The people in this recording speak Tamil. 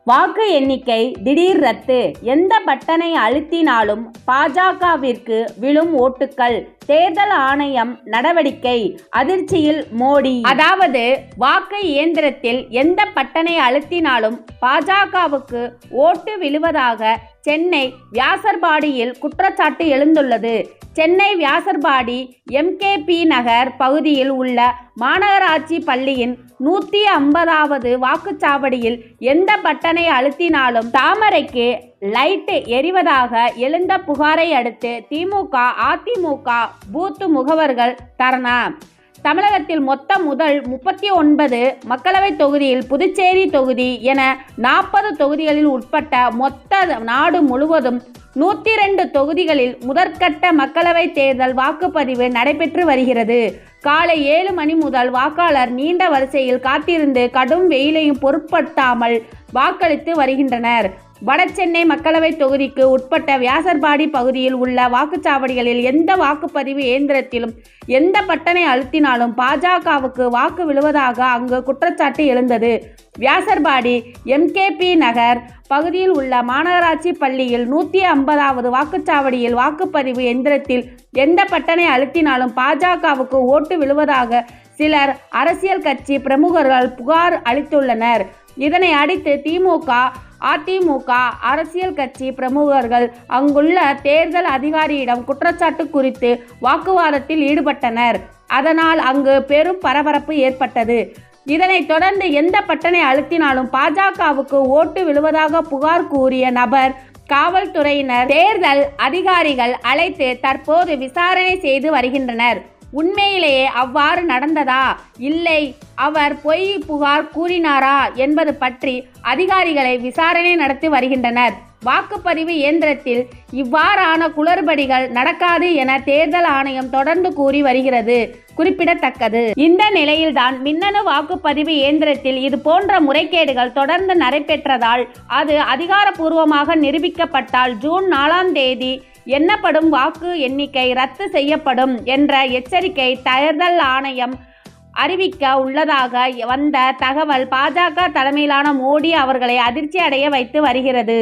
வாக்கு எண்ணிக்கை திடீர் ரத்து. எந்த பட்டனை அழுத்தினாலும் பாஜகவிற்கு விழும் ஓட்டுகள். தேர்தல் ஆணையம் நடவடிக்கை. அதிர்ச்சியில் மோடி. அதாவது வாக்கு இயந்திரத்தில் எந்த பட்டனை அழுத்தினாலும் பாஜகவுக்கு ஓட்டு விழுவதாக சென்னை வியாசர்பாடியில் குற்றச்சாட்டு எழுந்துள்ளது. சென்னை வியாசர்பாடி எம்கேபி நகர் பகுதியில் உள்ள மாநகராட்சி பள்ளியின் 150வது வாக்குச்சாவடியில் எந்த பட்டனை அழுத்தினாலும் தாமரைக்கு லைட் எரிவதாக எழுந்த புகாரை அடுத்து திமுக, அதிமுக பூத் முகவர்கள் தர்ணா. தமிழகத்தில் மொத்தம் முதல் 39 மக்களவை தொகுதியில் புதுச்சேரி தொகுதி என 40 தொகுதிகளில் உட்பட்ட மொத்த நாடு முழுவதும் 102 தொகுதிகளில் முதற்கட்ட மக்களவை தேர்தல் வாக்குப்பதிவு நடைபெற்று வருகிறது. காலை 7 மணி முதல் வாக்காளர் நீண்ட வரிசையில் காத்திருந்து கடும் வெயிலையும் பொருட்படுத்தாமல் வாக்களித்து வருகின்றனர். வடசென்னை மக்களவை தொகுதிக்கு உட்பட்ட வியாசர்பாடி பகுதியில் உள்ள வாக்குச்சாவடிகளில் எந்த வாக்குப்பதிவு இயந்திரத்திலும் எந்த பட்டனை அழுத்தினாலும் பாஜகவுக்கு வாக்கு விழுவதாக அங்கு குற்றச்சாட்டு எழுந்தது. வியாசர்பாடி எம்கேபி நகர் பகுதியில் உள்ள மாநகராட்சி பள்ளியில் 150வது வாக்குச்சாவடியில் வாக்குப்பதிவு எந்திரத்தில் எந்த பட்டனை அழுத்தினாலும் பாஜகவுக்கு ஓட்டு விழுவதாக சிலர் அரசியல் கட்சி பிரமுகர்கள் புகார் அளித்துள்ளனர். இதனை அடுத்து திமுக, அதிமுக அரசியல் கட்சி பிரமுகர்கள் அங்குள்ள தேர்தல் அதிகாரியிடம் குற்றச்சாட்டு குறித்து வாக்குவாதத்தில் ஈடுபட்டனர். அதனால் அங்கு பெரும் பரபரப்பு ஏற்பட்டது. இதனைத் தொடர்ந்து எந்த பட்டனை அழுத்தினாலும் பாஜகவுக்கு ஓட்டு விழுவதாக புகார் கூறிய நபர் காவல்துறையினர் தேர்தல் அதிகாரிகள் அழைத்து தற்போது விசாரணை செய்து வருகின்றனர். உண்மையிலேயே அவ்வாறு நடந்ததா, இல்லை அவர் பொய் புகார் கூறினாரா என்பது பற்றி அதிகாரிகளை விசாரணை நடத்தி வருகின்றனர். வாக்குப்பதிவு இயந்திரத்தில் இவ்வாறான குளறுபடிகள் நடக்காது என தேர்தல் ஆணையம் தொடர்ந்து கூறி வருகிறது குறிப்பிடத்தக்கது. இந்த நிலையில்தான் மின்னணு வாக்குப்பதிவு இயந்திரத்தில் இது போன்ற முறைகேடுகள் தொடர்ந்து நடைபெற்றதால் அது அதிகாரப்பூர்வமாக நிரூபிக்கப்பட்டால் ஜூன் 4ஆம் தேதி எண்ணப்படும் வாக்கு எண்ணிக்கை ரத்து செய்யப்படும் என்ற எச்சரிக்கை தேர்தல் ஆணையம் அறிவிக்க உள்ளதாக வந்த தகவல் பாஜக தலைமையிலான மோடி அவர்களை அதிர்ச்சி அடைய வைத்து வருகிறது.